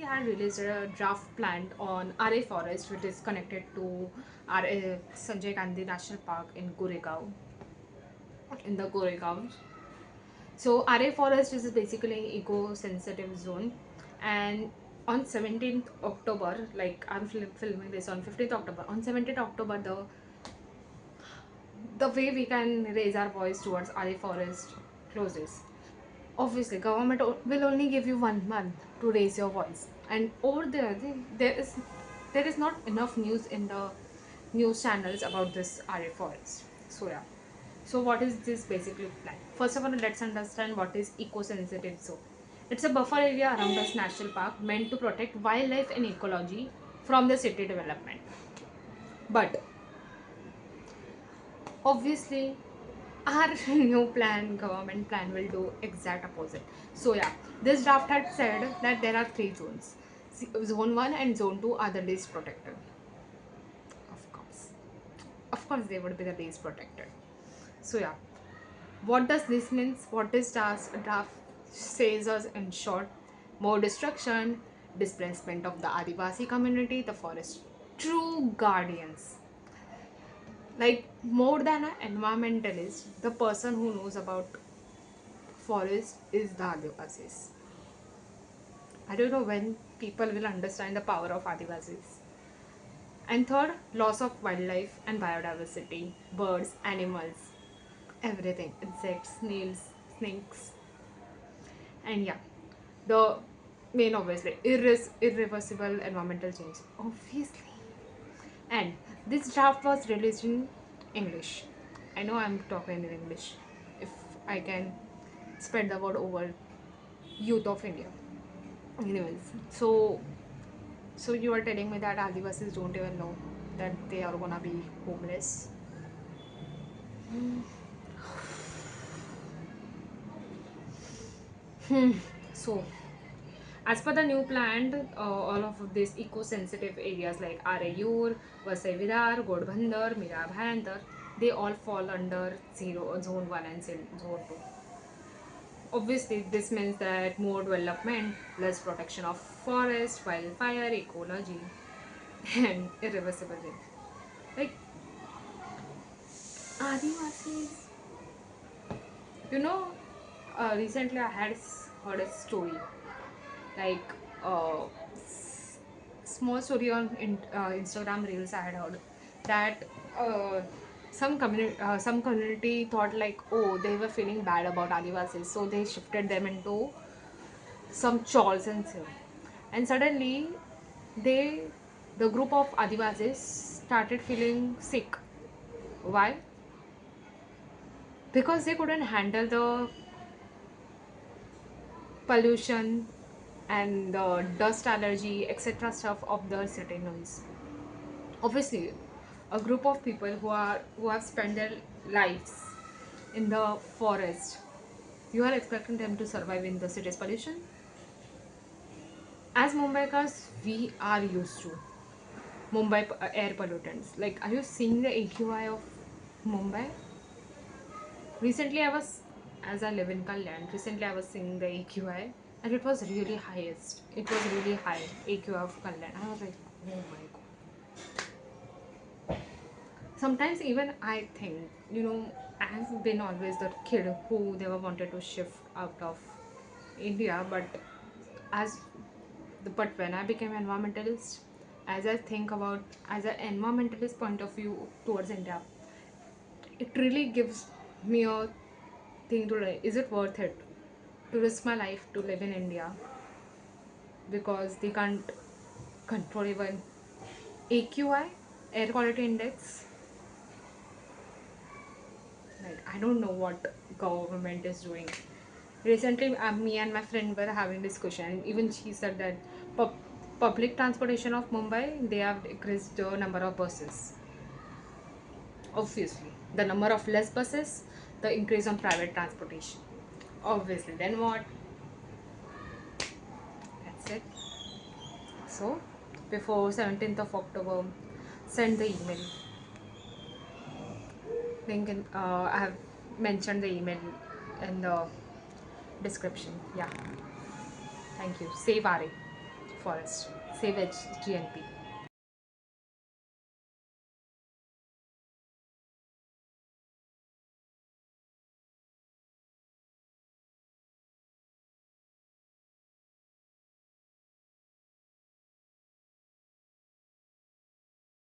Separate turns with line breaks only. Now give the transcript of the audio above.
had released a draft plan on Aarey Forest, which is connected to Aarey Sanjay Gandhi National Park in Goregaon, in the Goregaon. So Aarey Forest is basically an eco-sensitive zone, and on 17th October, like I'm filming this on 15th October, on 17th October, the way we can raise our voice towards Aarey Forest closes. Obviously, government will only give you 1 month to raise your voice, and over there, there is not enough news in the news channels about this Aarey Forest. So yeah. So what is this basically like? First of all, let's understand what is eco-sensitive zone. It's a buffer area around this national park meant to protect wildlife and ecology from the city development. But obviously, our new plan, government plan, will do exact opposite. So yeah, this draft had said that there are three zones. Zone 1 and Zone 2 are the least protected. Of course. Of course, they would be the least protected. So yeah, what does this means? What this draft says us in short? More destruction, displacement of the Adivasi community, the forest true guardians. Like more than an environmentalist, the person who knows about forest is the Adivasis. I don't know when people will understand the power of Adivasis. And third, loss of wildlife and biodiversity, birds, animals, everything, insects, snails, snakes, and yeah, the main obviously irreversible environmental change. Obviously. And this draft was released in English. I know I'm talking in English. If I can spread the word over youth of India. Anyways, so you are telling me that Adivasis don't even know that they are gonna be homeless. So, as per the new plan, all of these eco-sensitive areas like Arayur, Vasai Virar, Godbandar, Mira Bhayantar, they all fall under zone 1 and zone 2. Obviously, this means that more development, less protection of forest, wildfire, ecology, and irreversible change. Like Adivasis, you know, recently I had heard a story, like small story on Instagram reels. I had heard that some community thought like, oh, they were feeling bad about Adivasis, so they shifted them into some chores and so. And suddenly, they the group of Adivasis started feeling sick. Why? Because they couldn't handle the pollution and the dust allergy, etc. stuff of the city noise. Obviously, a group of people who have spent their lives in the forest, you are expecting them to survive in the city's pollution? As Mumbaikars, we are used to air pollutants. Like, are you seeing the AQI of Mumbai? Recently, as I live in Kalyan, recently I was seeing the AQI, and it was really highest. It was really high, AQI of Kalyan. I was like, oh my god. Sometimes even I think, I've been always the kid who never wanted to shift out of India, as but when I became environmentalist, as I think about as an environmentalist point of view towards India, it really gives me a thing to like, is it worth it to risk my life to live in India because they can't control even AQI, air quality index? Like, I don't know what government is doing. Recently, me and my friend were having discussion, and even she said that public transportation of Mumbai, they have increased the number of buses. Obviously, the number of less buses, the increase on private transportation. Obviously, then what? That's it. So, before 17th of October, send the email. Link in, I have mentioned the email in the description. Yeah. Thank you. Save Aarey forest. Save SGNP.